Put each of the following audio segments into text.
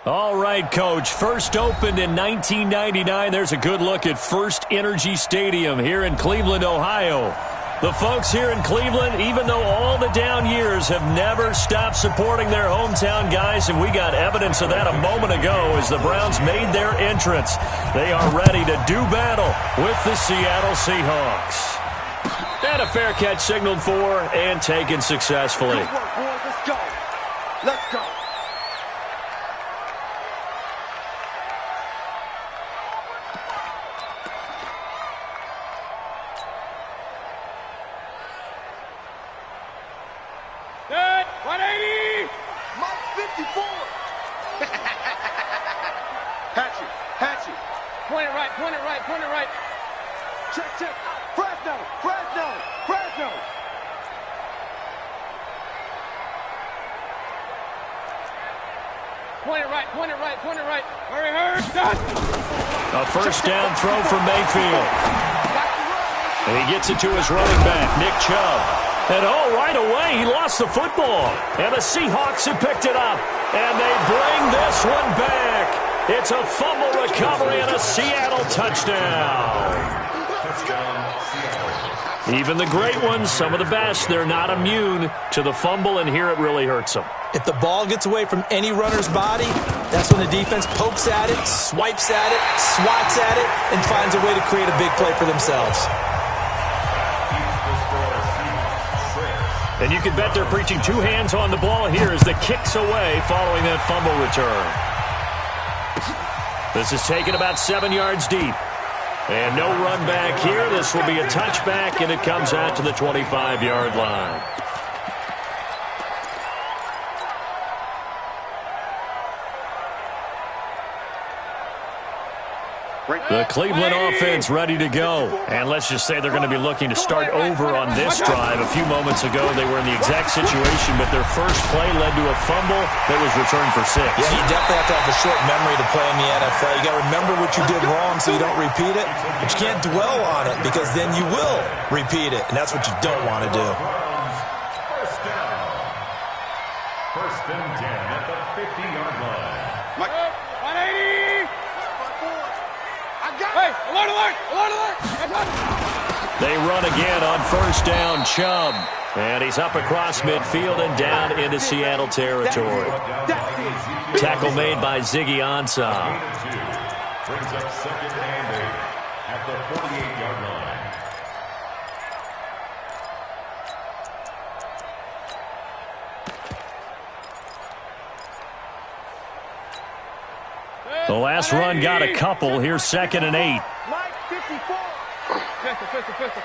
All right, Coach. First opened in 1999. There's a good look at First Energy Stadium here in Cleveland, Ohio. The folks here in Cleveland, even though all the down years, have never stopped supporting their hometown guys, and we got evidence of that a moment ago as the Browns made their entrance. They are ready to do battle with the Seattle Seahawks. And a fair catch signaled for and taken successfully. Good work, boys. Let's go. Let's go. Good. 180. Mike 54. Hatchet. Hatchet. Point it right. Point it right. Point it right. Check, check. Fresno. Fresno. Fresno. Point it right. Point it right. Point it right. Hurry, hurry. Done. A first down throw for Mayfield. And he gets it to his running back, Nick Chubb. And right away, he lost the football. And the Seahawks have picked it up. And they bring this one back. It's a fumble recovery and a Seattle touchdown. Even the great ones, some of the best, they're not immune to the fumble, and here it really hurts them. If the ball gets away from any runner's body, that's when the defense pokes at it, swipes at it, swats at it, and finds a way to create a big play for themselves. And you can bet they're preaching two hands on the ball here as the kick's away following that fumble return. This is taken about 7 yards deep. And no run back here. This will be a touchback, and it comes out to the 25-yard line. The Cleveland offense ready to go. And let's just say they're going to be looking to start over on this drive. A few moments ago, they were in the exact situation, but their first play led to a fumble that was returned for 6. Yeah, you definitely have to have a short memory to play in the NFL. You got to remember what you did wrong so you don't repeat it, but you can't dwell on it because then you will repeat it, and that's what you don't want to do. First down. First and 10 at the 50-yard line. 180. Hey, alert, alert, alert, alert. They run again on first down, Chubb. And he's up across midfield and down into Seattle territory. Tackle made by Ziggy Ansah. Brings up second and 8 at the 48-yard line. The last run got a couple. Here's second and 8. Mike 54. Pistol.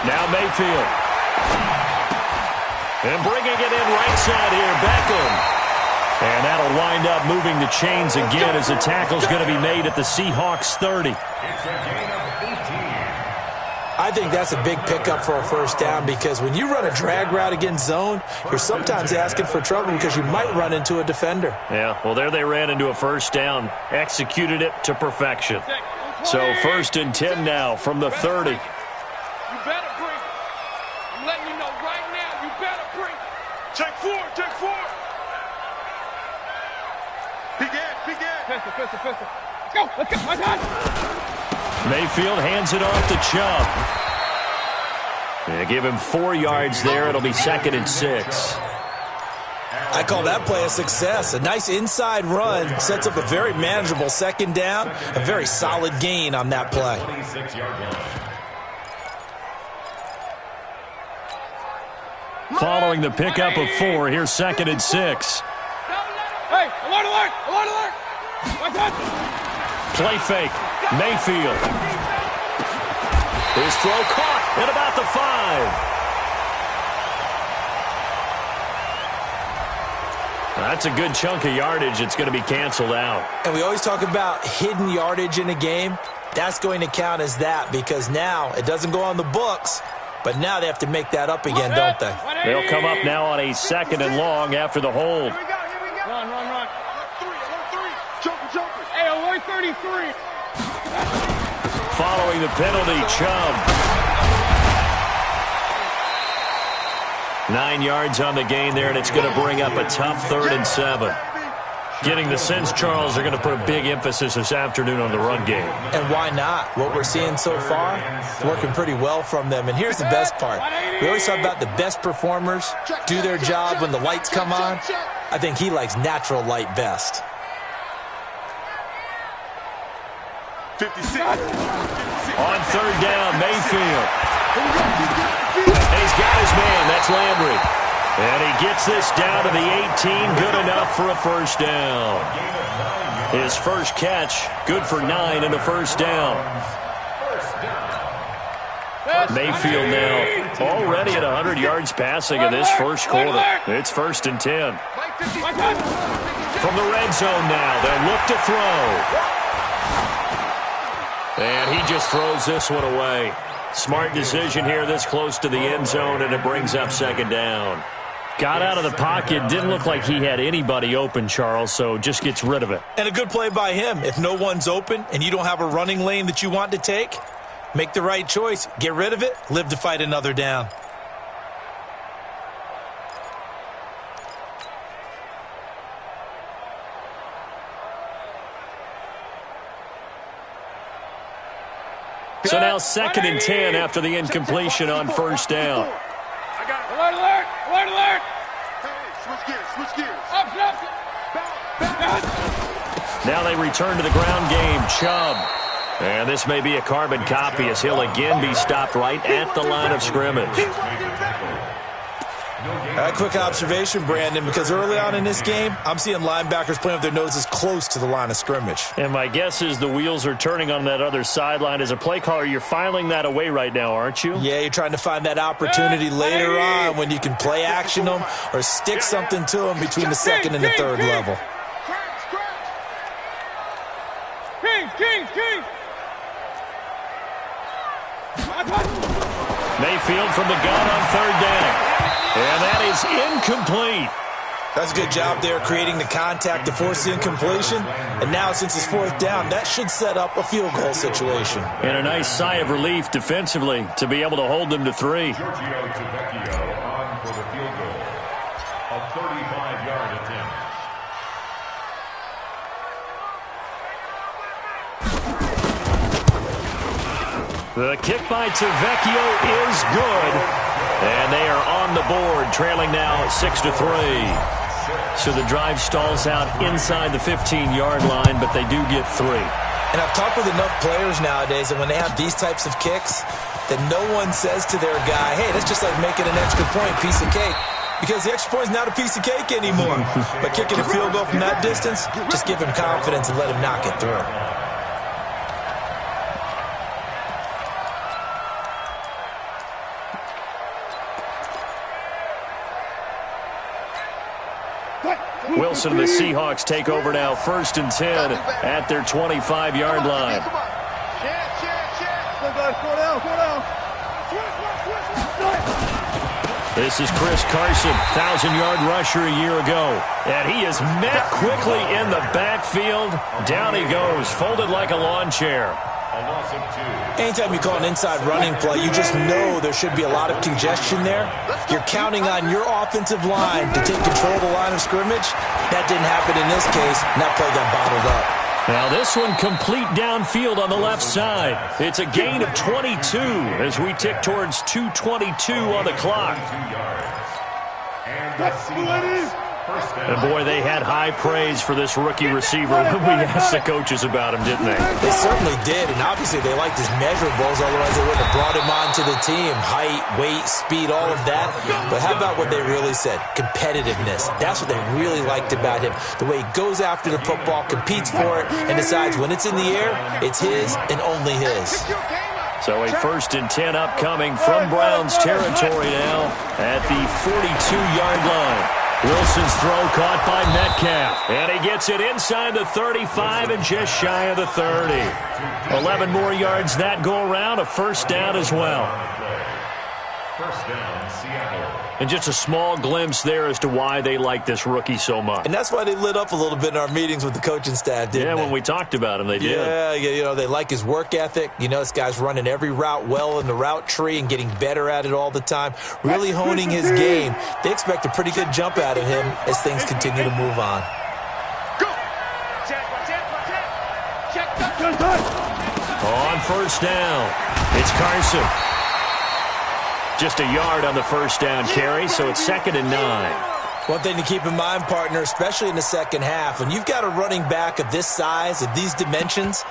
Now Mayfield. And bringing it in right side here, Beckham. And that'll wind up moving the chains again as the tackle's going to be made at the Seahawks 30. It's a gain of 18. I think that's a big pickup for a first down because when you run a drag route against zone, you're sometimes asking for trouble because you might run into a defender. Yeah, well, there they ran into a first down. Executed it to perfection. So first and 10 now from the 30. You better bring it. I'm letting you know right now, you better bring it. Check forward, check forward. Begin. Pistol. Let's go. My God. Mayfield hands it off to Chubb. They give him 4 yards there. It'll be second and 6. I call that play a success. A nice inside run sets up a very manageable second down, a very solid gain on that play. 26-yard line. Following the pickup of 4, here's second and 6. Hey, alert. My God. Play fake. Mayfield. His throw caught at about the 5. That's a good chunk of yardage. It's going to be canceled out. And we always talk about hidden yardage in a game. That's going to count as that because now it doesn't go on the books, but now they have to make that up again, don't they? They'll come up now on a second and long after the hold. Here we go. Run. Alert 3. Jumper. Hey, alert 33. Following the penalty, Chubb. 9 yards on the gain there, and it's going to bring up a tough 3rd and 7. Getting the sense, Charles, they're going to put a big emphasis this afternoon on the run game. And why not? What we're seeing so far is working pretty well from them. And here's the best part. We always talk about the best performers do their job when the lights come on. I think he likes natural light best. 56. On 3rd down, Mayfield. And he's got his man. That's Landry. And he gets this down to the 18. Good enough for a 1st down. His first catch, good for 9 and a 1st down. Mayfield now already at 100 yards passing in this first quarter. It's 1st and 10. From the red zone now, they'll look to throw. And he just throws this one away. Smart decision here this close to the end zone, and it brings up 2nd down. Got out of the pocket. Didn't look like he had anybody open, Charles, so just gets rid of it. And a good play by him. If no one's open and you don't have a running lane that you want to take, make the right choice. Get rid of it. Live to fight another down. So now 2nd and 10 after the incompletion on 1st down. Alert, alert, alert, alert. Switch gears. Up. Now they return to the ground game. Chubb. And this may be a carbon copy as he'll again be stopped right at the line of scrimmage. A quick observation, Brandon, because early on in this game, I'm seeing linebackers playing with their noses close to the line of scrimmage. And my guess is the wheels are turning on that other sideline. As a play caller, you're filing that away right now, aren't you? Yeah, you're trying to find that opportunity later on when you can play action them or stick something to them between the 2nd and the 3rd level. King. Mayfield from the gun on 3rd down. And that is incomplete. That's a good job there creating the contact to force the incompletion. And now since it's 4th down, that should set up a field goal situation. And a nice sigh of relief defensively to be able to hold them to 3. Giorgio Tavecchio on for the field goal. A 35-yard attempt. The kick by Tavecchio is good. And they are on the board, trailing now 6-3. So the drive stalls out inside the 15-yard line, but they do get 3. And I've talked with enough players nowadays that when they have these types of kicks, that no one says to their guy, hey, that's just like making an extra point, piece of cake. Because the extra point is not a piece of cake anymore. But kicking a field goal from that distance, just give him confidence and let him knock it through. Wilson and the Seahawks take over now, 1st and 10 at their 25-yard line. This is Chris Carson, 1,000-yard rusher a year ago. And he is met quickly in the backfield. Down he goes, folded like a lawn chair. Anytime you call an inside running play, you just know there should be a lot of congestion there. You're counting on your offensive line to take control of the line of scrimmage. That didn't happen in this case, and that play got bottled up. Now this one complete downfield on the left side. It's a gain of 22 as we tick towards 2:22 on the clock. And boy, they had high praise for this rookie receiver when we asked the coaches about him, didn't they? They certainly did, and obviously they liked his measurables, otherwise they wouldn't have brought him onto the team. Height, weight, speed, all of that. But how about what they really said? Competitiveness. That's what they really liked about him. The way he goes after the football, competes for it, and decides when it's in the air, it's his and only his. So a 1st and 10 upcoming from Browns territory now at the 42-yard line. Wilson's throw caught by Metcalf. And he gets it inside the 35 and just shy of the 30. 11 more yards that go around, a 1st down as well. First down, Seattle. And just a small glimpse there as to why they like this rookie so much. And that's why they lit up a little bit in our meetings with the coaching staff, didn't they? When we talked about him, they did. Yeah, you know, they like his work ethic. You know, this guy's running every route well in the route tree and getting better at it all the time, really honing his game. They expect a pretty good jump out of him as things continue to move on. On first down, it's Carson. Just a yard on the first down carry, so it's 2nd and 9. One thing to keep in mind, partner, especially in the second half, when you've got a running back of this size, of these dimensions,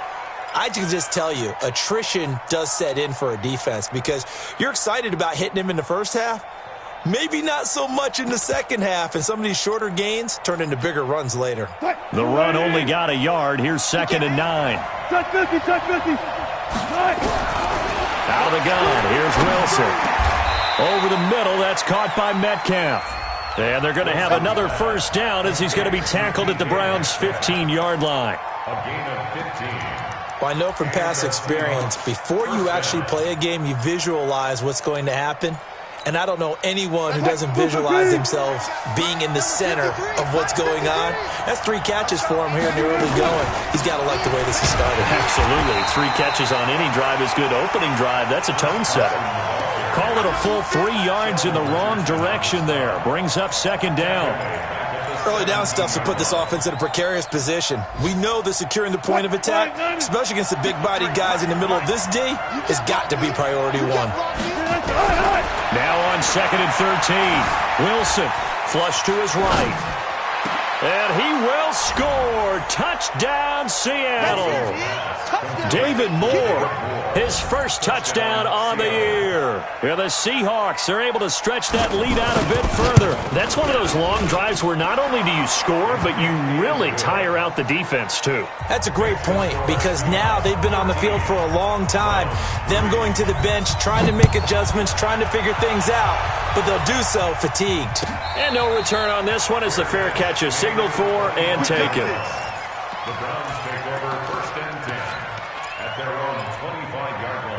I can just tell you, attrition does set in for a defense because you're excited about hitting him in the first half. Maybe not so much in the second half, and some of these shorter gains turn into bigger runs later. The run only got a yard. Here's 2nd and 9. Touch 50, touch 50. Out of the gun, here's Wilson. Over the middle, that's caught by Metcalf. And they're going to have another first down as he's going to be tackled at the Browns' 15-yard line. A gain of 15. Well, I know from past experience, before you actually play a game, you visualize what's going to happen. And I don't know anyone who doesn't visualize themselves being in the center of what's going on. That's 3 catches for him here in the early going. He's got to like the way this has started. Absolutely. 3 catches on any drive is good. Opening drive, that's a tone setter. Call it a full 3 yards in the wrong direction there. Brings up 2nd down. Early down stuff to put this offense in a precarious position. We know that securing the point of attack, especially against the big-bodied guys in the middle of this D, has got to be priority 1. Now on 2nd and 13. Wilson, flush to his right. And he will score. Touchdown, Seattle. David Moore, his first touchdown on the year. And the Seahawks are able to stretch that lead out a bit further. That's one of those long drives where not only do you score, but you really tire out the defense, too. That's a great point because now they've been on the field for a long time. Them going to the bench, trying to make adjustments, trying to figure things out, but they'll do so fatigued. And no return on this one as the fair catch is signaled for and taken. The Browns take over 1st and 10 at their own 25-yard line.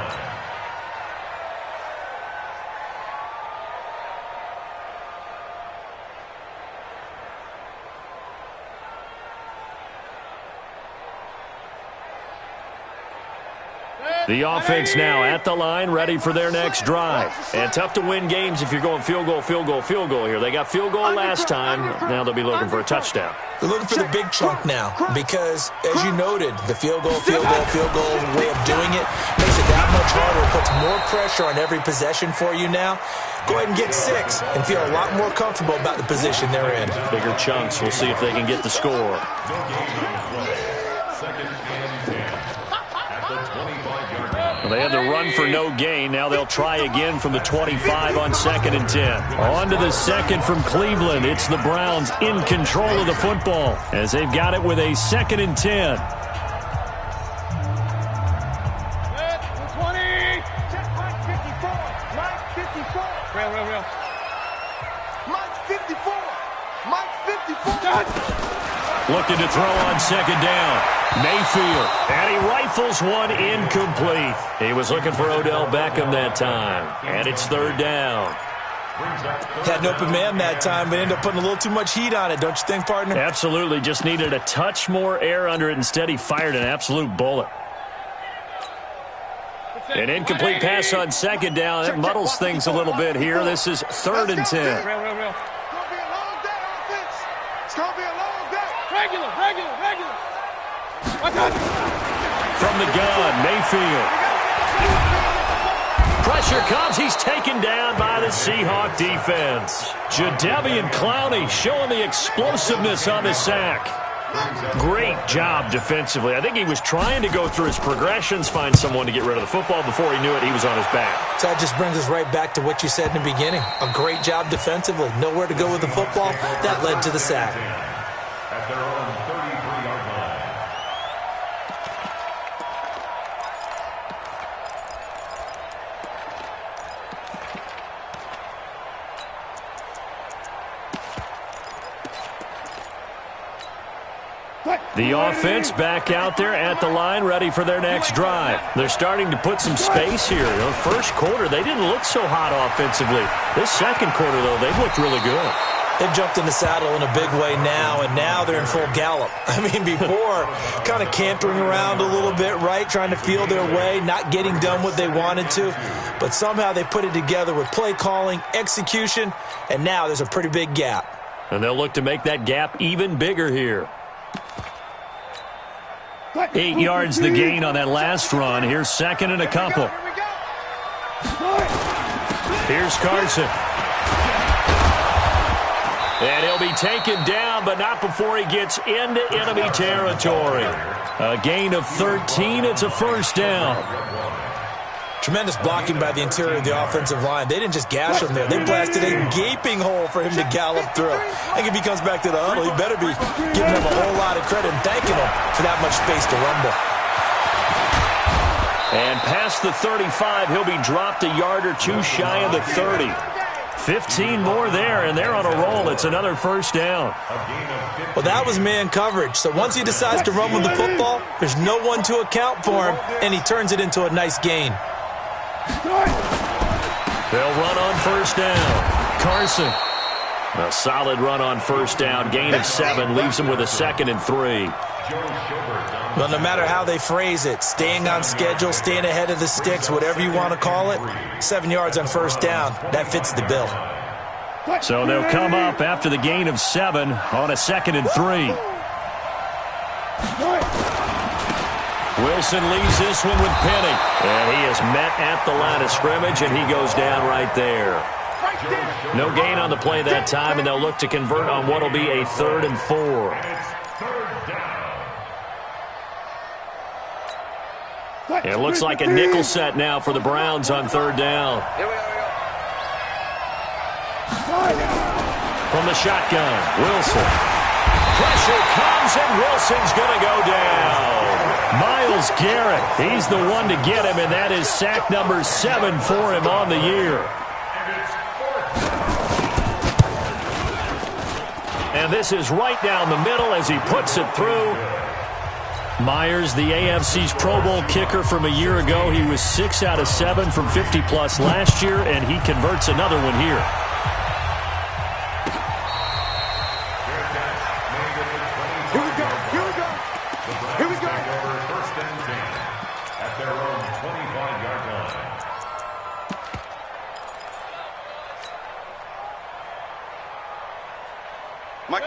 The offense now at the line, ready for their next drive. And tough to win games if you're going field goal, field goal, field goal here. They got field goal last time. Now they'll be looking for a touchdown. They're looking for the big chunk now because, as you noted, the field goal way of doing it makes it that much harder. It puts more pressure on every possession for you now. Go ahead and get 6 and feel a lot more comfortable about the position they're in. Bigger chunks. We'll see if they can get the score. 2nd and 10 at the 25-yard line. They had the run for no gain. Now they'll try again from the 25 on 2nd and 10. On to the second from Cleveland. It's the Browns in control of the football as they've got it with a 2nd and 10. 20. Check Mike 54. Mike 54. Real. Mike 54. Mike 54. Looking to throw on 2nd down. Mayfield, and he rifles one incomplete. He was looking for Odell Beckham that time, and it's 3rd down. Had an open man that time, but ended up putting a little too much heat on it, don't you think, partner? Absolutely. Just needed a touch more air under it. Instead, he fired an absolute bullet. An incomplete pass on 2nd down. That muddles things a little bit here. This is 3rd and 10. Real. It's gonna be a long day, offense. It's gonna be a long day. Regular. From the gun, Mayfield. Pressure comes. He's taken down by the Seahawk defense. Jadeveon Clowney showing the explosiveness on the sack. Great job defensively. I think he was trying to go through his progressions, find someone to get rid of the football. Before he knew it, he was on his back. So that just brings us right back to what you said in the beginning. A great job defensively. Nowhere to go with the football. That led to the sack. At their own 33-yard line. The offense back out there at the line, ready for their next drive. They're starting to put some space here. The first quarter, they didn't look so hot offensively. This second quarter, though, they've looked really good. They've jumped in the saddle in a big way now, and now they're in full gallop. I mean, before, kind of cantering around a little bit, right, trying to feel their way, not getting done what they wanted to. But somehow they put it together with play calling, execution, and now there's a pretty big gap. And they'll look to make that gap even bigger here. 8 yards the gain on that last run. Here's second and a couple. Here's Carson. And he'll be taken down, but not before he gets into enemy territory. A gain of 13. It's a first down. Tremendous blocking by the interior of the offensive line. They didn't just gash him there. They blasted a gaping hole for him to gallop through. I think if he comes back to the huddle, he better be giving him a whole lot of credit and thanking him for that much space to rumble. And past the 35, he'll be dropped a yard or two shy of the 30. 15 more there, and they're on a roll. It's another first down. Well, that was man coverage. So once he decides to run with the football, there's no one to account for him, and he turns it into a nice gain. They'll run on first down. Carson. A solid run on first down. Gain of 7 leaves him with a 2nd and 3. Well, no matter how they phrase it, staying on schedule, staying ahead of the sticks, whatever you want to call it, 7 yards on first down, that fits the bill. So they'll come up after the gain of 7 on a 2nd and 3. Wilson leaves this one with Penny. And he is met at the line of scrimmage, and he goes down right there. No gain on the play that time, and they'll look to convert on what will be a 3rd and 4. It looks like a nickel set now for the Browns on 3rd down. From the shotgun, Wilson. Pressure comes, and Wilson's going to go down. Myles Garrett, he's the one to get him, and that is sack number 7 for him on the year. And this is right down the middle as he puts it through. Myers, the AFC's Pro Bowl kicker from a year ago. He was 6 out of 7 from 50-plus last year, and he converts another one here.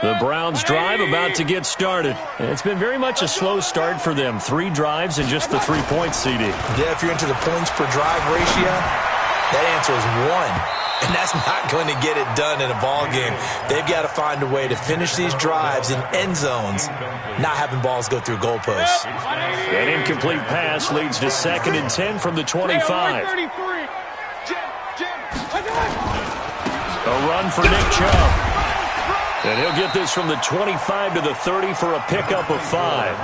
The Browns drive about to get started. It's been very much a slow start for them. 3 drives and just the 3 points, CD. Yeah, if you're into the points per drive ratio, that answer is 1. And that's not going to get it done in a ball game. They've got to find a way to finish these drives in end zones, not having balls go through goalposts. An incomplete pass leads to 2nd and 10 from the 25. A run for Nick Chubb. And he'll get this from the 25 to the 30 for a pickup of 5.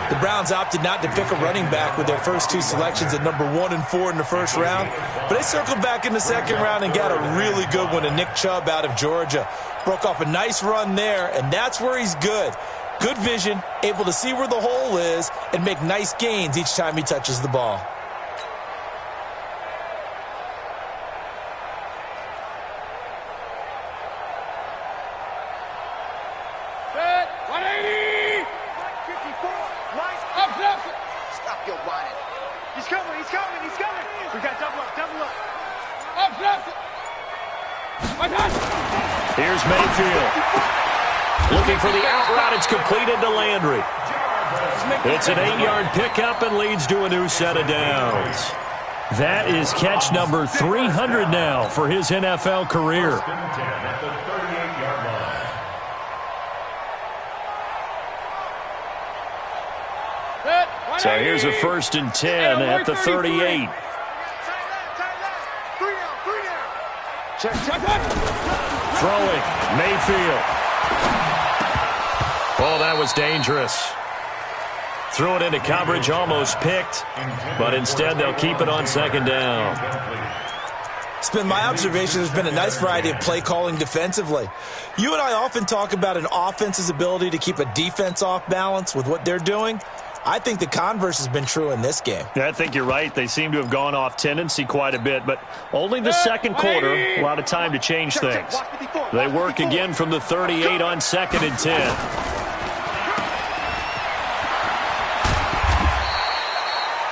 The Browns opted not to pick a running back with their first 2 selections at number 1 and 4 in the first round. But they circled back in the second round and got a really good one to Nick Chubb out of Georgia. Broke off a nice run there, and that's where he's good. Good vision, able to see where the hole is, and make nice gains each time he touches the ball. Here's Mayfield. Looking for the out route. It's completed to Landry. It's an 8-yard pickup and leads to a new set of downs. That is catch number 300 now for his NFL career. So here's a 1st and 10 at the 38. Throwing, Mayfield. Oh, that was dangerous. Threw it into coverage, almost picked, but instead they'll keep it on 2nd down. It's been my observation there's been a nice variety of play calling defensively. You and I often talk about an offense's ability to keep a defense off balance with what they're doing. I think the converse has been true in this game. Yeah, I think you're right. They seem to have gone off tendency quite a bit, but only the second quarter, a lot of time to change things. They work again from the 38 on 2nd and 10.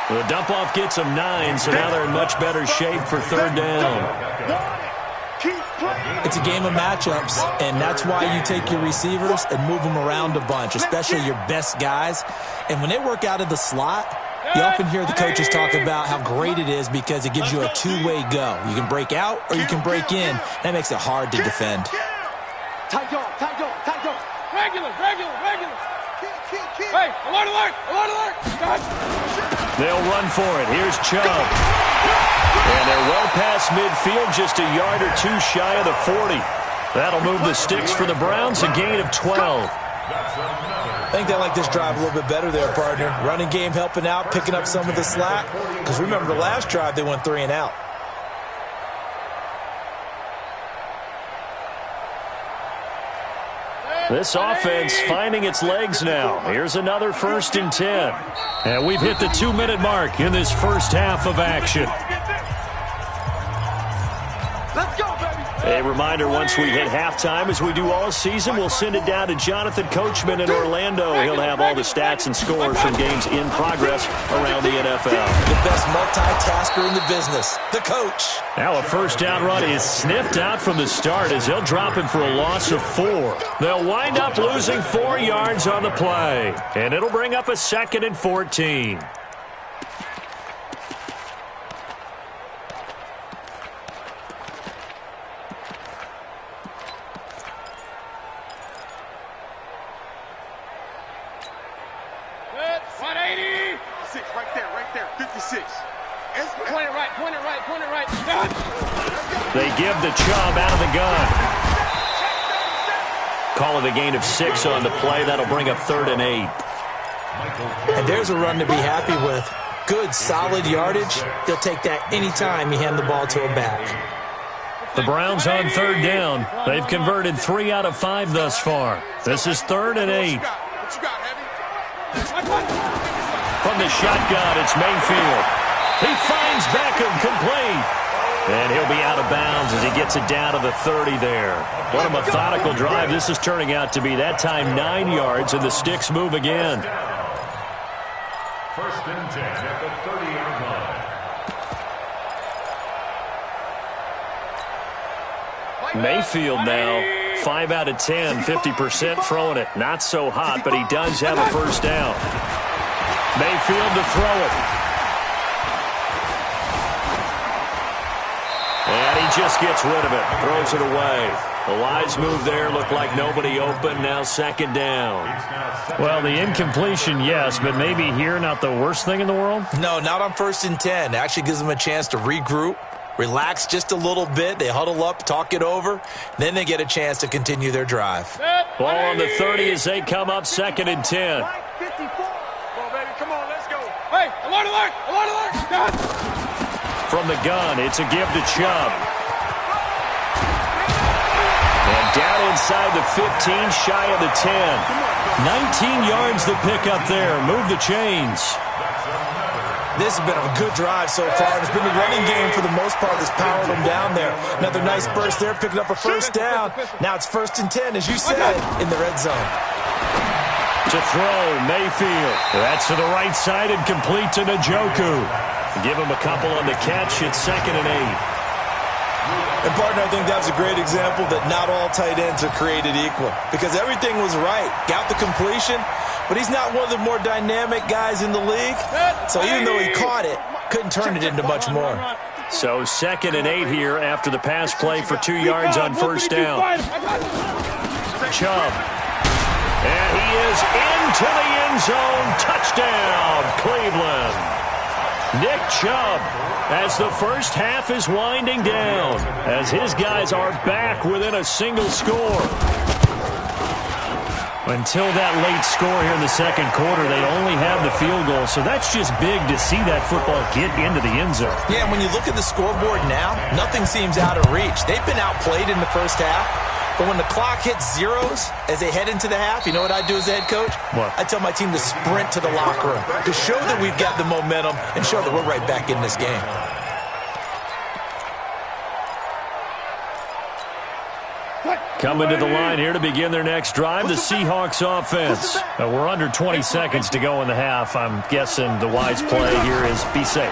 The dump-off gets them 9, so now they're in much better shape for 3rd down. It's a game of matchups, and that's why you take your receivers and move them around a bunch, especially your best guys. And when they work out of the slot, you often hear the coaches talk about how great it is because it gives you a two-way go. You can break out or you can break in. That makes it hard to defend. Regular. Hey, alert. They'll run for it. Here's Chubb. And they're well past midfield, just a yard or two shy of the 40. That'll move the sticks for the Browns, a gain of 12. I think they like this drive a little bit better there, partner. Running game helping out, picking up some of the slack. Because remember, the last drive, they went 3 and out. This offense finding its legs now. Here's another 1st and 10. And we've hit the 2-minute mark in this first half of action. Let's go, baby. A reminder, once we hit halftime, as we do all season, we'll send it down to Jonathan Coachman in Orlando. He'll have all the stats and scores from games in progress around the NFL. The best multitasker in the business, the coach. Now a 1st down run is sniffed out from the start as they'll drop him for a loss of 4. They'll wind up losing 4 yards on the play, and it'll bring up a 2nd and 14. They give the Chubb out of the gun. Call it a gain of 6 on the play. That'll bring up 3rd and 8. And there's a run to be happy with. Good, solid yardage. They'll take that anytime you hand the ball to a back. The Browns on 3rd down. They've converted 3 out of 5 thus far. This is 3rd and 8. From the shotgun, it's Mayfield. He finds Beckham complete. And he'll be out of bounds as he gets it down to the 30 there. What a methodical drive this is turning out to be. That time 9 yards, and the sticks move again. 1st and 10 at the 30-yard line. Mayfield now, 5 out of 10, 50% throwing it. Not so hot, but he does have a 1st down. Mayfield to throw it. And he just gets rid of it, throws it away. The wise move there, looked like nobody open, now 2nd down. Well, the incompletion, yes, but maybe here not the worst thing in the world? No, not on 1st and 10. It actually gives them a chance to regroup, relax just a little bit. They huddle up, talk it over. Then they get a chance to continue their drive. Ball on the 30 as they come up 2nd and 10. Come on, let's go. Hey, alert. From the gun, it's a give to Chubb. And down inside the 15, shy of the 10. 19 yards the pickup there. Move the chains. This has been a good drive so far. It's been the running game for the most part that's powered them down there. Another nice burst there, picking up a 1st down. Now it's 1st and 10, as you said, in the red zone. To throw, Mayfield. That's to the right side and complete to Njoku. Give him a couple on the catch. It's 2nd and 8. And, partner, I think that's a great example that not all tight ends are created equal. Because everything was right. Got the completion, but he's not one of the more dynamic guys in the league. So even though he caught it, couldn't turn it into much more. So 2nd and 8 here after the pass play for 2 yards on 1st down. Chubb. And he is into the end zone. Touchdown, Cleveland. Nick Chubb, as the first half is winding down, as his guys are back within a single score. Until that late score here in the second quarter, they only have the field goal, so that's just big to see that football get into the end zone. Yeah, and when you look at the scoreboard now, nothing seems out of reach. They've been outplayed in the first half, but when the clock hits zeros as they head into the half, you know what I do as a head coach? What? I tell my team to sprint to the locker room to show that we've got the momentum and show that we're right back in this game. Coming to the line here to begin their next drive, the Seahawks offense. We're under 20 seconds to go in the half. I'm guessing the wise play here is be safe.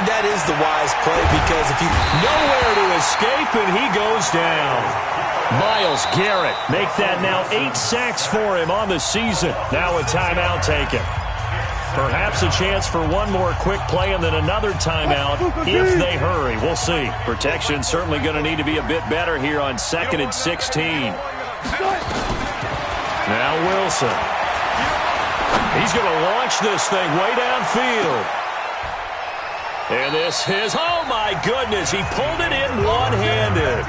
That is the wise play because if you... Nowhere to escape, and he goes down. Myles Garrett make that now 8 sacks for him on the season. Now a timeout taken. Perhaps a chance for one more quick play and then another timeout if they hurry. We'll see. Protection certainly going to need to be a bit better here on 2nd and 16. Now Wilson. He's going to launch this thing way downfield. And this is, oh my goodness, he pulled it in one-handed.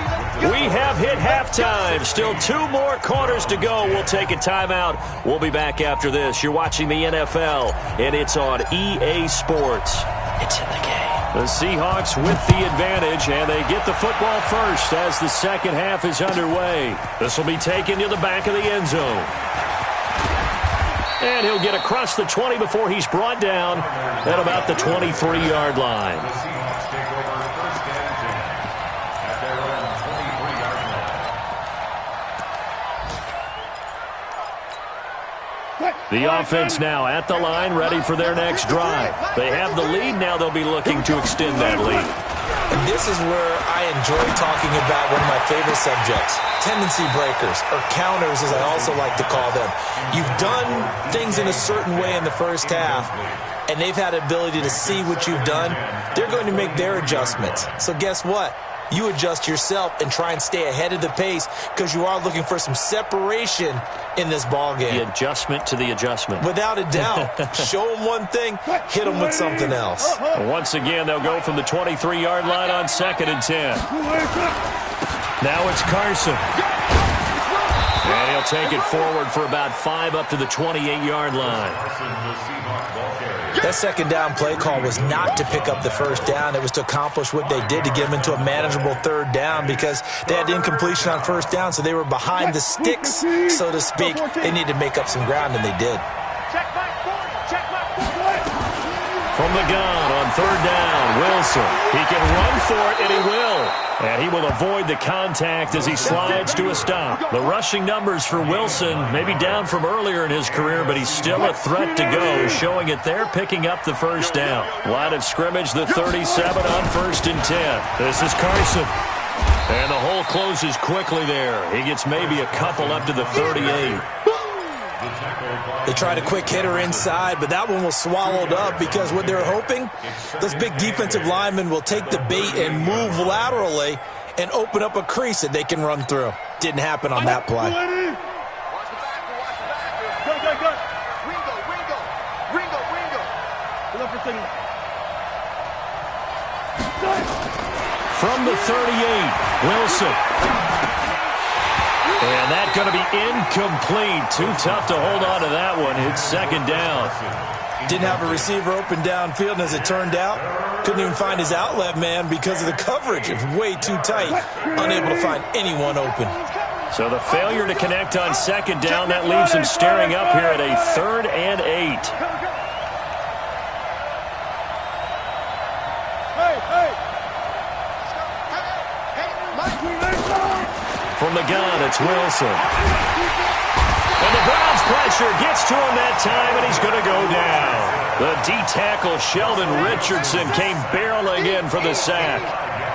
We have hit halftime. Still 2 more quarters to go. We'll take a timeout. We'll be back after this. You're watching the NFL, and it's on EA Sports. It's in the game. The Seahawks with the advantage, and they get the football first as the second half is underway. This will be taken to the back of the end zone. And he'll get across the 20 before he's brought down at about the 23-yard line. The Seahawks take over 1st and 10 at their own 23-yard line. The offense now at the line, ready for their next drive. They have the lead. Now they'll be looking to extend that lead. And this is where I enjoy talking about one of my favorite subjects, tendency breakers, or counters as I also like to call them. You've done things in a certain way in the first half, and they've had the ability to see what you've done. They're going to make their adjustments. So guess what? You adjust yourself and try and stay ahead of the pace because you are looking for some separation in this ball game. The adjustment to the adjustment. Without a doubt. Show them one thing, hit them with something else. Once again, they'll go from the 23-yard line on 2nd and 10. Now it's Carson. And he'll take it forward for about 5 up to the 28-yard line. That second down play call was not to pick up the first down. It was to accomplish what they did to get them into a manageable 3rd down because they had incompletion on 1st down, so they were behind the sticks, so to speak. They needed to make up some ground, and they did. From the gun on 3rd down, Wilson. He can run for it, and he will. And he will avoid the contact as he slides to a stop. The rushing numbers for Wilson maybe down from earlier in his career, but he's still a threat to go, showing it there, picking up the first down. Line of scrimmage, the 37 on 1st and 10. This is Carson. And the hole closes quickly there. He gets maybe a couple up to the 38. They tried a quick hitter inside, but that one was swallowed up because what they're hoping, those big defensive linemen will take the bait and move laterally and open up a crease that they can run through. Didn't happen on that play. From the 38, Wilson. And that's going to be incomplete. Too tough to hold on to that one. It's 2nd down. Didn't have a receiver open downfield, and as it turned out, couldn't even find his outlet man because of the coverage. It was way too tight, unable to find anyone open. So the failure to connect on 2nd down, that leaves him staring up here at a 3rd and 8. From the gun, it's Wilson. And the Browns pressure gets to him that time, and he's going to go down. The D-tackle, Sheldon Richardson, came barreling in for the sack.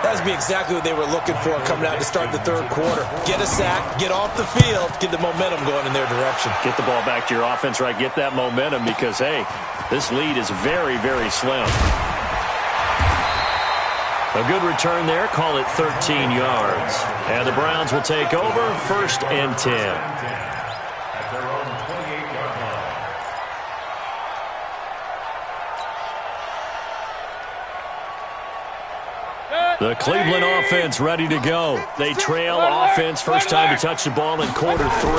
That would be exactly what they were looking for coming out to start the 3rd quarter. Get a sack, get off the field, get the momentum going in their direction. Get the ball back to your offense, right? Get that momentum because, hey, this lead is very, very slim. A good return there. Call it 13 yards. And the Browns will take over 1st and 10. At their own 28-yard line. Set. The Cleveland offense ready to go. They trail offense, first time to touch the ball in quarter 3,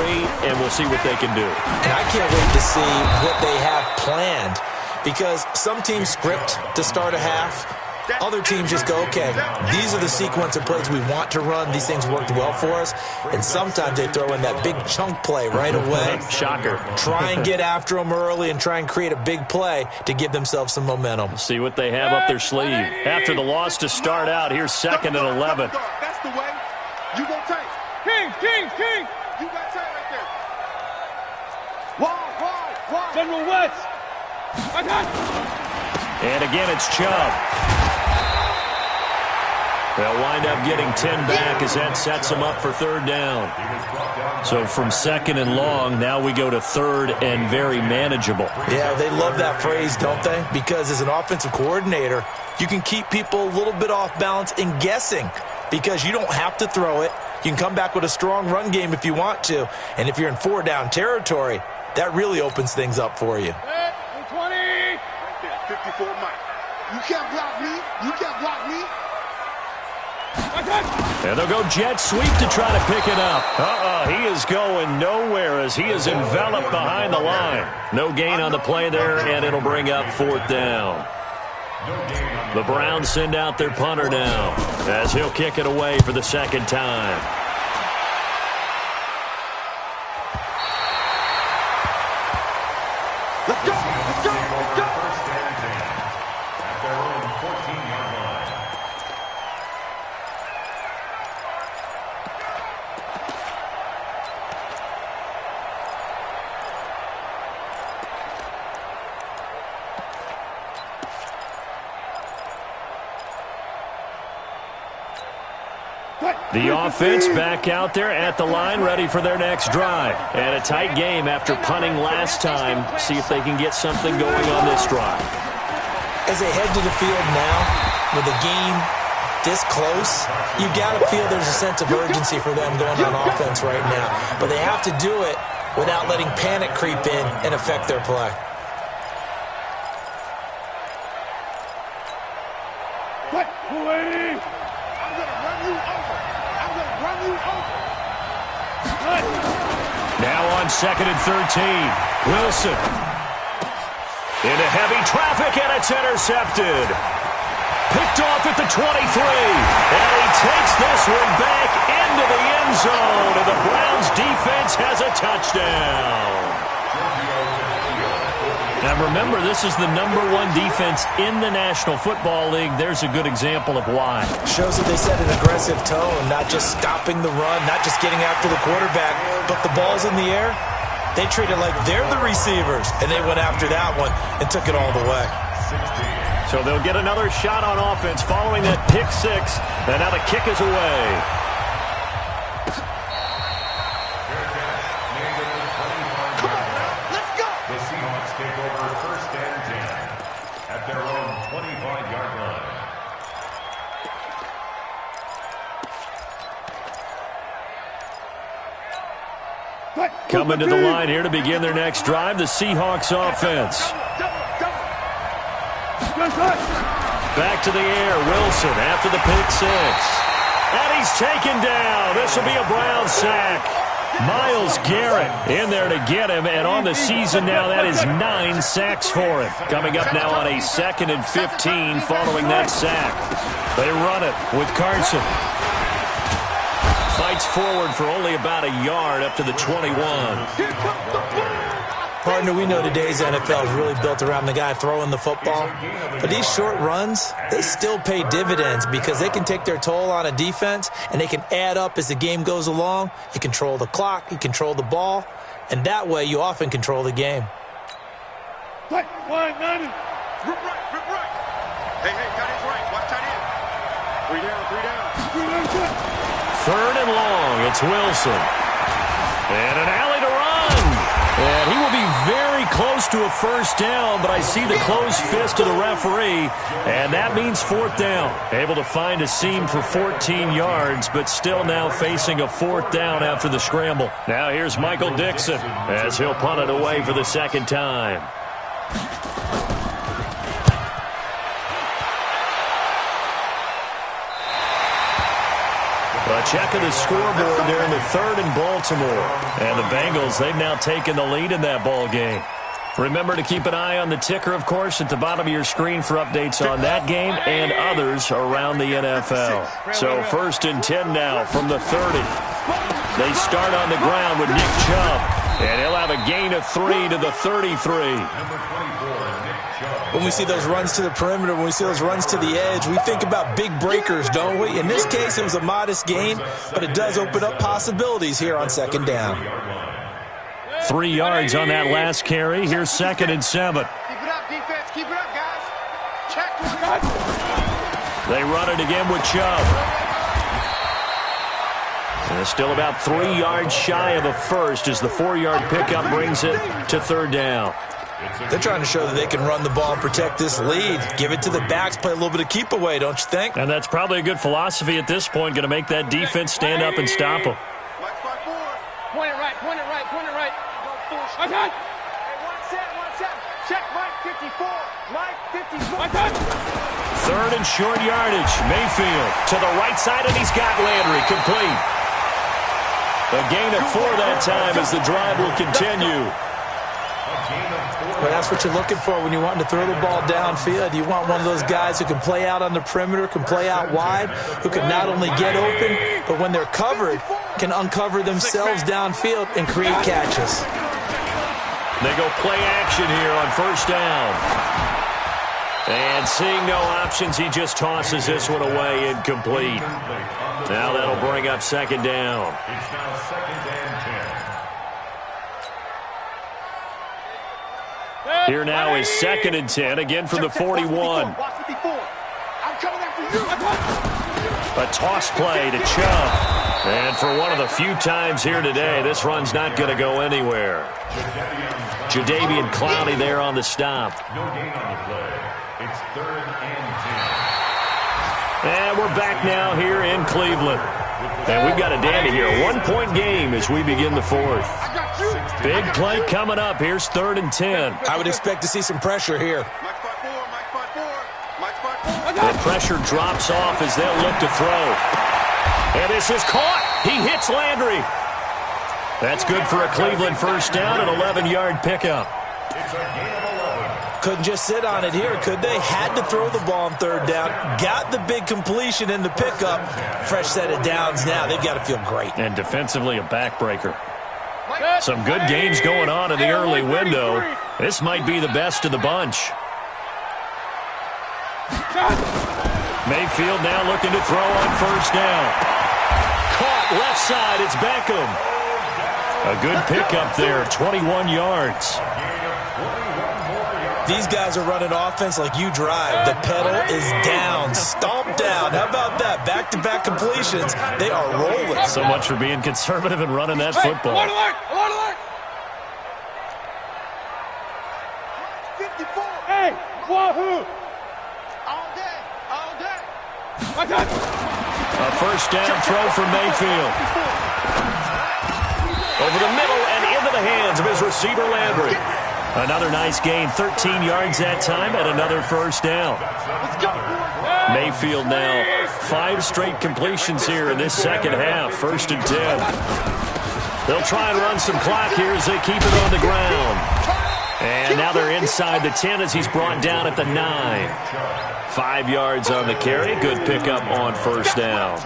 and we'll see what they can do. And I can't wait to see what they have planned, because some teams script to start a half. Other teams just go, okay, these are the sequence of plays we want to run. These things worked well for us. And sometimes they throw in that big chunk play right away. Shocker. Try and get after them early and try and create a big play to give themselves some momentum. See what they have up their sleeve. After the loss to start out, here's 2nd and 11. That's the way. You go tight. King. You got tight right there. Wide. General West. I got And again, it's Chubb. They'll wind up getting 10 back as that sets them up for 3rd down. So from 2nd and long, now we go to 3rd and very manageable. Yeah, they love that phrase, don't they? Because as an offensive coordinator, you can keep people a little bit off balance and guessing, because you don't have to throw it. You can come back with a strong run game if you want to. And if you're in 4-down territory, that really opens things up for you. 20. Right there, 54 Mike. You can't block me. You can't block me. And they'll go jet sweep to try to pick it up. He is going nowhere as he is enveloped behind the line. No gain on the play there, and it'll bring up 4th down. The Browns send out their punter now as he'll kick it away for the 2nd time. Let's go. First and 10 at their own 14-yard line. The offense back out there at the line, ready for their next drive. And a tight game after punting last time. See if they can get something going on this drive. As they head to the field now, with the game this close, you got to feel there's a sense of urgency for them going on offense right now. But they have to do it without letting panic creep in and affect their play. What? 280. I'm going to run you over. Now on 2nd and 13. Wilson. Into heavy traffic, and it's intercepted. Picked off at the 23. And he takes this one back into the end zone. And the Browns defense has a touchdown. Now remember, this is the #1 defense in the National Football League. There's a good example of why. Shows that they set an aggressive tone, not just stopping the run, not just getting after the quarterback, but the ball's in the air. They treat it like they're the receivers, and they went after that one and took it all the way. So they'll get another shot on offense following that pick 6, and now the kick is away. The Seahawks take over 1st and 10 at their own 25-yard line. Coming to the line here to begin their next drive, the Seahawks offense. Back to the air, Wilson after the pick 6. And he's taken down. This will be a Brown sack. Myles Garrett in there to get him, and on the season now, that is 9 sacks for him. Coming up now on a 2nd and 15 following that sack. They run it with Carson. Fights forward for only about a yard up to the 21. Partner, we know today's NFL is really built around the guy throwing the football. But these short runs, they still pay dividends because they can take their toll on a defense, and they can add up as the game goes along. You control the clock, you control the ball, and that way you often control the game. What? 190. Rip right. Hey, tight end's right. Watch tight end. 3 down. 3rd and long, it's Wilson. And an alley to run. And he will be very close to a 1st down, but I see the closed fist of the referee, and that means 4th down. Able to find a seam for 14 yards, but still now facing a 4th down after the scramble. Now here's Michael Dixon as he'll punt it away for the 2nd time. A check of the scoreboard there in the third in Baltimore. And the Bengals, they've now taken the lead in that ball game. Remember to keep an eye on the ticker, of course, at the bottom of your screen for updates on that game and others around the NFL. So 1st and 10 now from the 30. They start on the ground with Nick Chubb. And he'll have a gain of 3 to the 33. When we see those runs to the perimeter, when we see those runs to the edge, we think about big breakers, don't we? In this case, it was a modest gain, but it does open up possibilities here on 2nd down. 3 yards on that last carry. Here's 2nd and 7. Keep it up, defense. Keep it up, guys. Check. They run it again with Chubb. And it's still about 3 yards shy of a first as the 4-yard pickup brings it to 3rd down. They're trying to show that they can run the ball and protect this lead. Give it to the backs, play a little bit of keep away, don't you think? And that's probably a good philosophy at this point, going to make that defense stand up and stop them. Point it right, point it right, point it right. Okay. Hey, 1 set. Check Mike 54. Mike 54. 3rd and short yardage. Mayfield to the right side, and he's got Landry complete. A gain of 4 that time as the drive will continue. Well, that's what you're looking for when you're wanting to throw the ball downfield. You want one of those guys who can play out on the perimeter, can play out wide, who can not only get open, but when they're covered, can uncover themselves downfield and create catches. They go play action here on 1st down. And seeing no options, he just tosses this one away, incomplete. Now that'll bring up 2nd down. It's now 2nd and 10. Here now is 2nd and 10, again from the 41. I'm coming after you. A toss play to Chubb. And for one of the few times here today, this run's not going to go anywhere. Jadeveon Clowney there on the stop. No gain on the play. It's 3rd and 10. And we're back now here in Cleveland. And we've got a dandy here. 1-point game as we begin the 4th. Big play coming up. Here's 3rd and 10. I would expect to see some pressure here. The pressure drops off as they'll look to throw. And this is caught. He hits Landry. That's good for a Cleveland 1st down, an 11-yard pickup. It's a gain of 11. Couldn't just sit on it here, could they? Had to throw the ball on 3rd down. Got the big completion in the pickup. Fresh set of downs now. They've got to feel great. And defensively, a backbreaker. Some good games going on in the early window. This might be the best of the bunch. Mayfield now looking to throw on 1st down. Caught left side. It's Beckham. A good pickup there, 21 yards. These guys are running offense like you drive. The pedal is down, stomped down. How about that? Back-to-back completions. They are rolling. So much for being conservative and running that football. Alert, alert. 54. Hey, wahoo. All day. A 1st down throw from Mayfield. Over the middle and into the hands of his receiver, Landry. Another nice gain, 13 yards that time, and another 1st down. Mayfield now 5 straight completions here in this 2nd half, 1st and 10. They'll try and run some clock here as they keep it on the ground. And now they're inside the 10 as he's brought down at the 9. 5 yards on the carry. Good pickup on 1st down.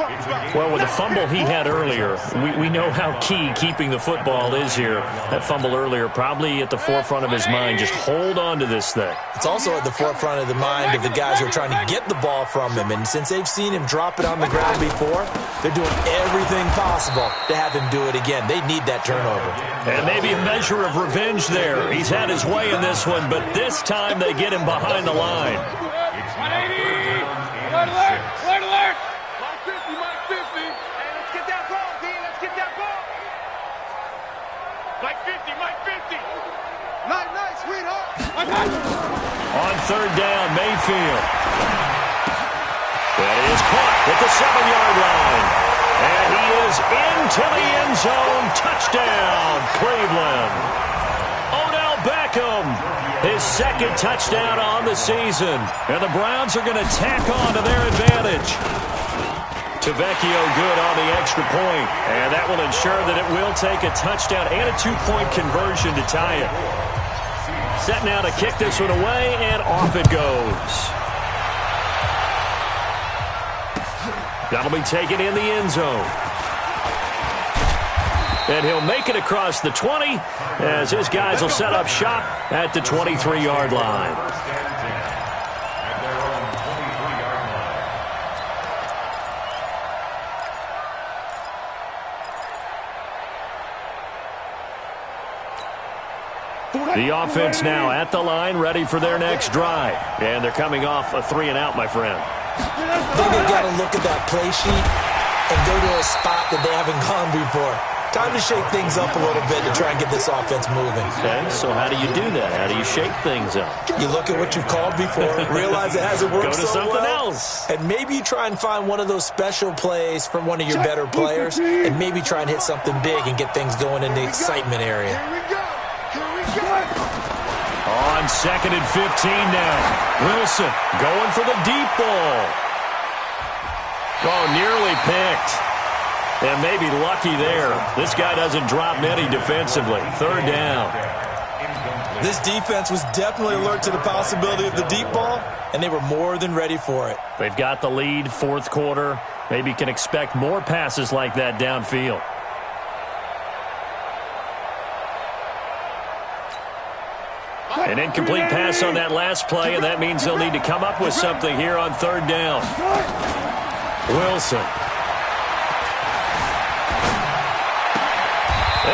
Well, with the fumble he had earlier, we know how key keeping the football is here. That fumble earlier probably at the forefront of his mind. Just hold on to this thing. It's also at the forefront of the mind of the guys who are trying to get the ball from him. And since they've seen him drop it on the ground before, they're doing everything possible to have him do it again. They need that turnover. And maybe a measure of revenge there. He's had his way in this one, but this time they get him behind the line. 180. Alert. Mike 50. Hey, let's get that ball, D. Let's get that ball. Mike 50. Nice, sweetheart. On 3rd down, Mayfield. That is caught at the 7-yard line. And he is into the end zone. Touchdown, Cleveland. Odell Beckham, his 2nd touchdown on the season. And the Browns are going to tack on to their advantage. Vecchio good on the extra point. And that will ensure that it will take a touchdown and a two-point conversion to tie it. Set now to kick this one away, and off it goes. That'll be taken in the end zone. And he'll make it across the 20 as his guys will set up shop at the 23-yard line. The offense now at the line, ready for their next drive. And they're coming off a 3-and-out, my friend. I think they've got to look at that play sheet and go to a spot that they haven't gone before. Time to shake things up a little bit to try and get this offense moving. Okay, so how do you do that? How do you shake things up? You look at what you've called before, realize it hasn't worked so well. Go to something else. And maybe you try and find one of those special plays from one of your better players, and maybe try and hit something big and get things going in the excitement area. On 2nd and 15 now. Wilson going for the deep ball. Oh, nearly picked. And maybe lucky there. This guy doesn't drop many defensively. 3rd down. This defense was definitely alert to the possibility of the deep ball, and they were more than ready for it. They've got the lead, 4th quarter. Maybe can expect more passes like that downfield. An incomplete pass on that last play, and that means they'll need to come up with something here on 3rd down. Wilson.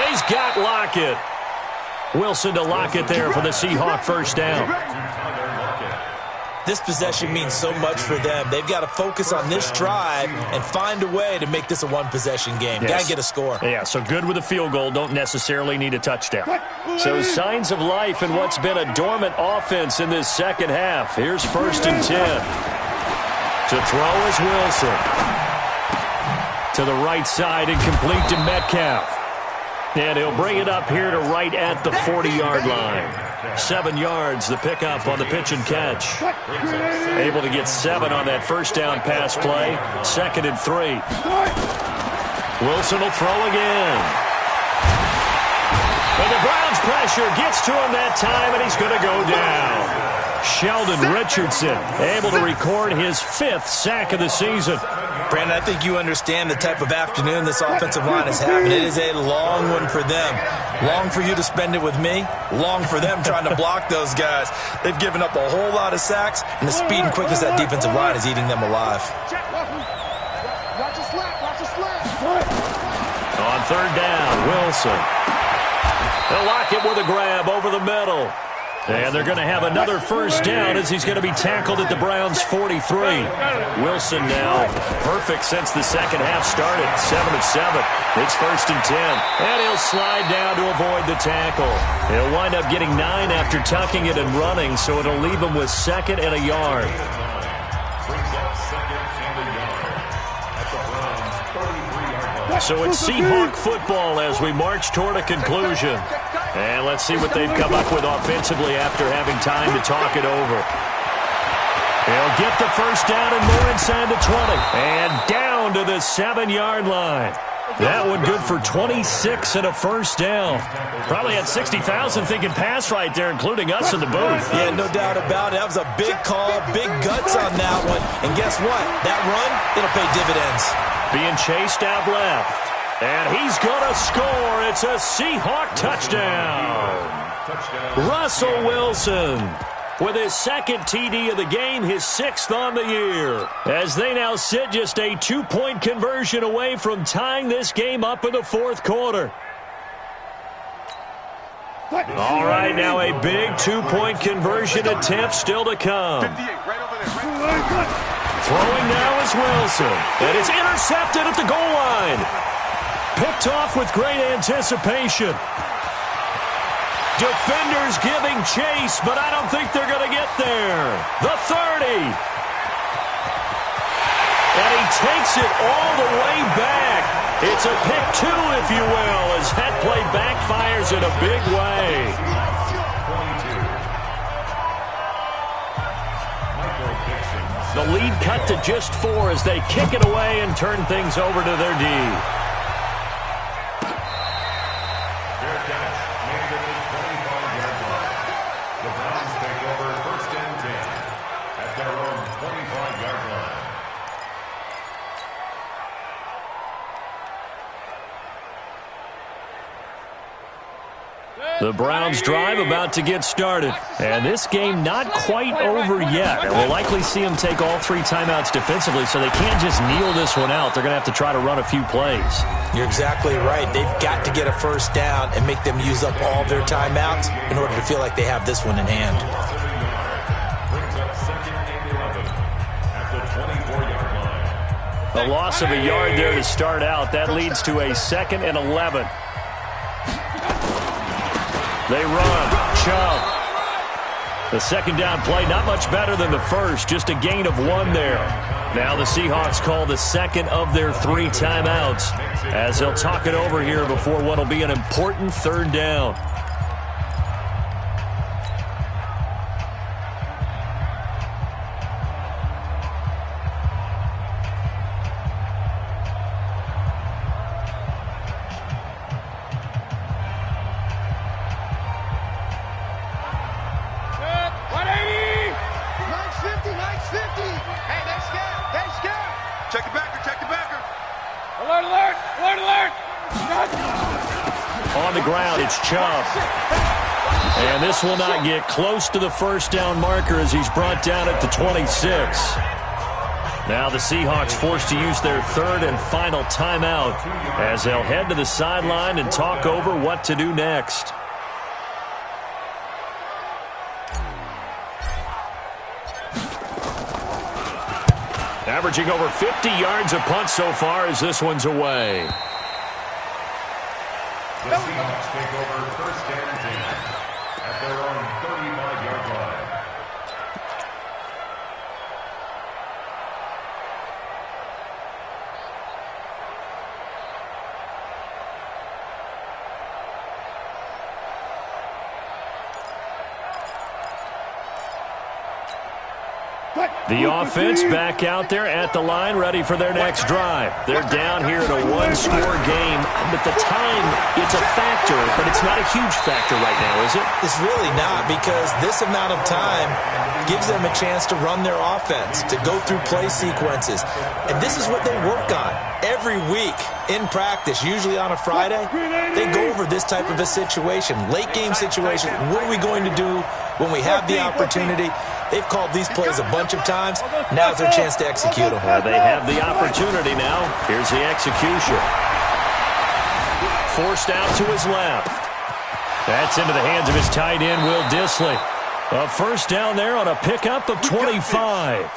He's got Lockett. Wilson to Lockett there for the Seahawk 1st down. This possession means so much for them. They've got to focus on this drive and find a way to make this a one-possession game. Yes. Got to get a score. Yeah, so good with a field goal. Don't necessarily need a touchdown. So signs of life in what's been a dormant offense in this second half. Here's 1st and 10. To throw is Wilson. To the right side and complete to Metcalf. And he'll bring it up here to right at the 40-yard line. 7 yards, the pickup on the pitch and catch. Able to get 7 on that 1st down pass play. 2nd and 3. Wilson will throw again. And the Browns pressure gets to him that time, and he's going to go down. Sheldon Richardson able to record his 5th sack of the season. Brandon, I think you understand the type of afternoon this offensive line is having. It is a long one for them. Long for you to spend it with me. Long for them trying to block those guys. They've given up a whole lot of sacks, and the speed and quickness of that defensive line is eating them alive. On 3rd down, Wilson. They'll lock it with a grab over the middle. And they're going to have another 1st down as he's going to be tackled at the Browns' 43. Wilson now perfect since the second half started. 7 of 7. It's 1st and 10. And he'll slide down to avoid the tackle. He'll wind up getting 9 after tucking it and running, so it'll leave him with 2nd and a yard. So it's Seahawk football as we march toward a conclusion. And let's see what they've come up with offensively after having time to talk it over. They'll get the 1st down and more inside the 20. And down to the 7-yard line. That one good for 26 and a 1st down. Probably had 60,000 thinking pass right there, including us in the booth. Yeah, no doubt about it. That was a big call, big guts on that one. And guess what? That run, it'll pay dividends. Being chased out left. And he's going to score. It's a Seahawk touchdown. Russell Wilson with his 2nd TD of the game, his 6th on the year. As they now sit just a 2-point conversion away from tying this game up in the 4th quarter. All right, now a big 2-point conversion attempt still to come. Throwing now is Wilson. And it's intercepted at the goal line. Picked off with great anticipation. Defenders giving chase, but I don't think they're going to get there. The 30. And he takes it all the way back. It's a pick 2, if you will, as that play backfires in a big way. The lead cut to just 4 as they kick it away and turn things over to their D. Fair catch made at the 25-yard line. The Browns take over 1st and 10 at their own 25-yard line. The Browns drive about to get started. And this game not quite over yet. And we'll likely see them take all 3 timeouts defensively, so they can't just kneel this one out. They're going to have to try to run a few plays. You're exactly right. They've got to get a first down and make them use up all their timeouts in order to feel like they have this one in hand. Brings up 2nd and 11 at the 24-yard line. A loss of a yard there to start out. That leads to a 2nd and 11. They run. Chubb. The 2nd down play, not much better than the first. Just a gain of 1 there. Now the Seahawks call the 2nd of their 3 timeouts as they'll talk it over here before what will be an important 3rd down. On the ground, it's Chubb. And this will not get close to the 1st down marker as he's brought down at the 26. Now the Seahawks forced to use their 3rd and final timeout as they'll head to the sideline and talk over what to do next. Averaging over 50 yards a punt so far as this one's away. The Seahawks take over 1st and 10 at their own 35-yard line. The offense back out there at the line, ready for their next drive. They're down here in a 1-score game. But the time, it's a factor, but it's not a huge factor right now, is it? It's really not, because this amount of time gives them a chance to run their offense, to go through play sequences. And this is what they work on every week in practice, usually on a Friday. They go over this type of a situation, late game situation. What are we going to do when we have the opportunity? They've called these plays a bunch of times. Now's their chance to execute them. They have the opportunity now. Here's the execution. Forced out to his left. That's into the hands of his tight end, Will Dissly. A 1st down there on a pickup of 25.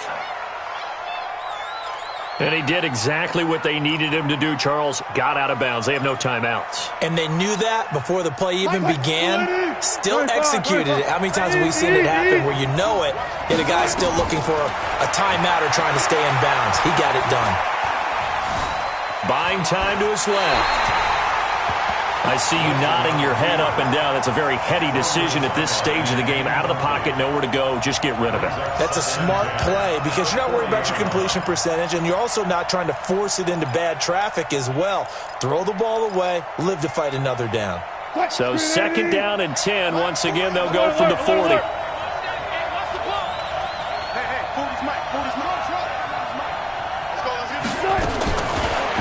And he did exactly what they needed him to do, Charles. Got out of bounds. They have no timeouts. And they knew that before the play even began. Still executed it. How many times have we seen it happen where you know it, and a guy's still looking for a timeout or trying to stay in bounds? He got it done. Buying time to his left. I see you nodding your head up and down. That's a very heady decision at this stage of the game. Out of the pocket, nowhere to go. Just get rid of it. That's a smart play because you're not worried about your completion percentage, and you're also not trying to force it into bad traffic as well. Throw the ball away, live to fight another down. So 2nd down and 10. Once again, they'll go from the 40.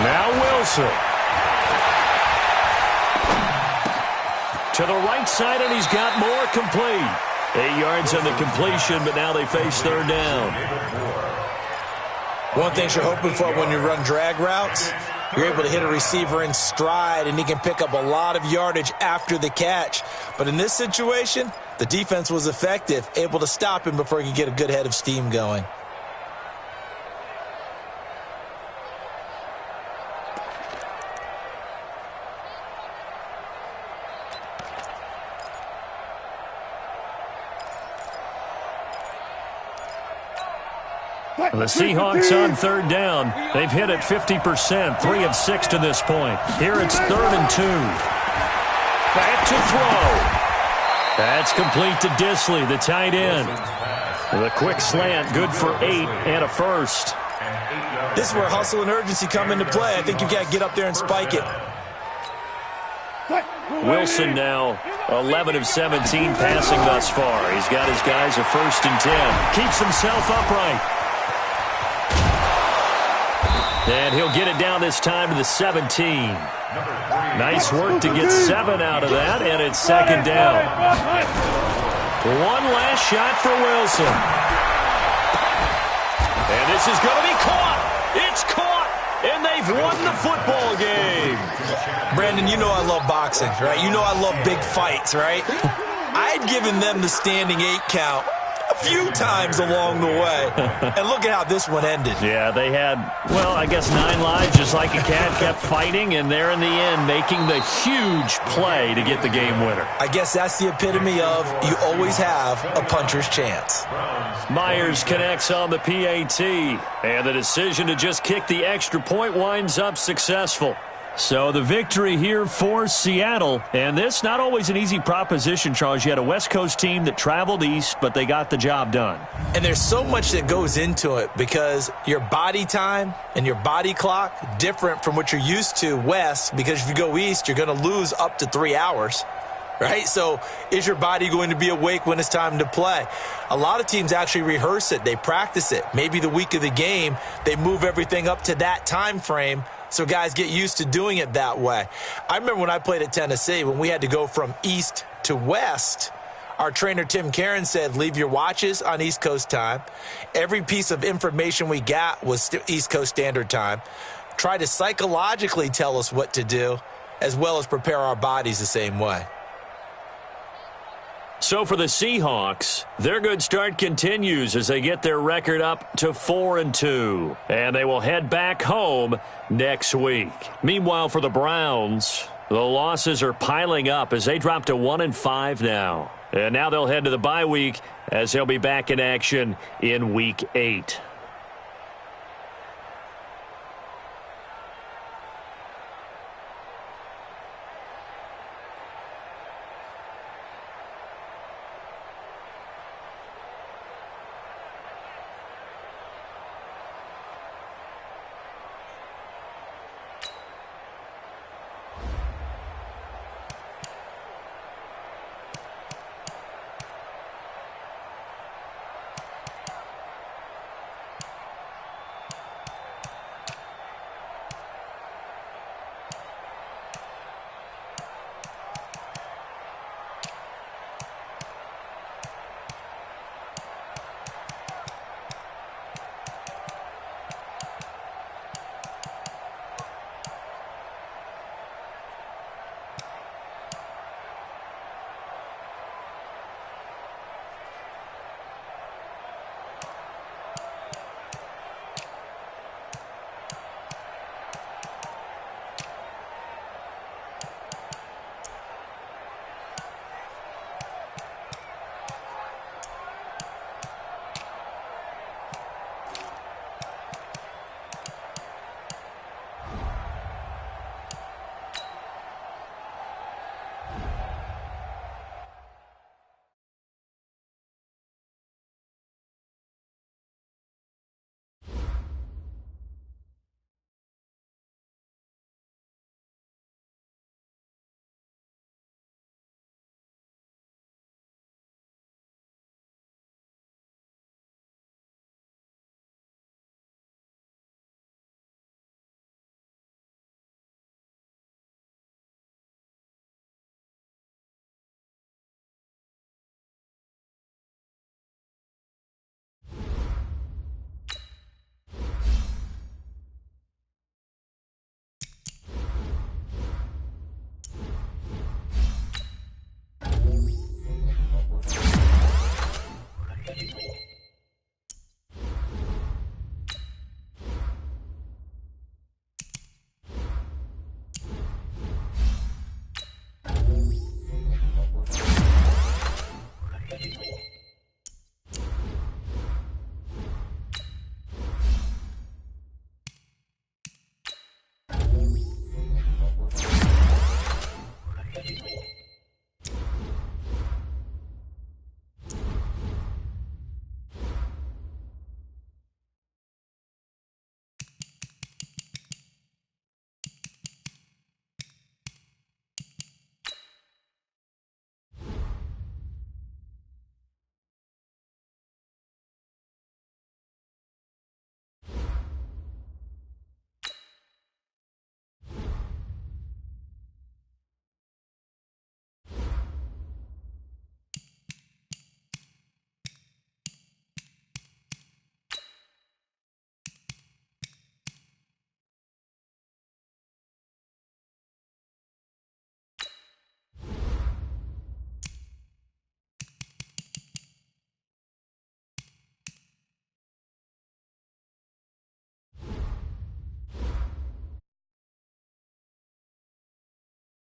Now Wilson. To the right side, and he's got more complete. 8 yards on the completion, but now they face 3rd down. One thing you're hoping for when you run drag routes, you're able to hit a receiver in stride, and he can pick up a lot of yardage after the catch. But in this situation, the defense was effective, able to stop him before he could get a good head of steam going. The Seahawks on 3rd down. They've hit it 50%, 3 of 6 to this point. Here it's 3rd and 2. Back to throw. That's complete to Dissly, the tight end. The quick slant, good for 8 and a first. This is where hustle and urgency come into play. I think you've got to get up there and spike it. Wilson now 11 of 17 passing thus far. He's got his guys a 1st and 10. Keeps himself upright. And he'll get it down this time to the 17. Nice work to get 7 out of that, and it's 2nd down. One last shot for Wilson. And this is going to be caught. It's caught, and they've won the football game. Brandon, you know I love boxing, right? You know I love big fights, right? I'd given them the standing 8 count a few times along the way. And look at how this one ended. Yeah, they had, well, I guess 9 lives, just like a cat, kept fighting, and they're in the end making the huge play to get the game winner. I guess that's the epitome of you always have a puncher's chance. Myers connects on the PAT, and the decision to just kick the extra point winds up successful. So the victory here for Seattle, and this not always an easy proposition, Charles. You had a West Coast team that traveled east, but they got the job done. And there's so much that goes into it because your body time and your body clock different from what you're used to west, because if you go east, you're going to lose up to 3 hours. Right? So is your body going to be awake when it's time to play? A lot of teams actually rehearse it. They practice it. Maybe the week of the game, they move everything up to that time frame so guys get used to doing it that way. I remember when I played at Tennessee, when we had to go from east to west, our trainer Tim Karen said, leave your watches on East Coast time. Every piece of information we got was East Coast Standard Time. Try to psychologically tell us what to do, as well as prepare our bodies the same way. So for the Seahawks, their good start continues as they get their record up to 4-2. And they will head back home next week. Meanwhile, for the Browns, the losses are piling up as they drop to 1-5 now. And now they'll head to the bye week as they'll be back in action in Week 8.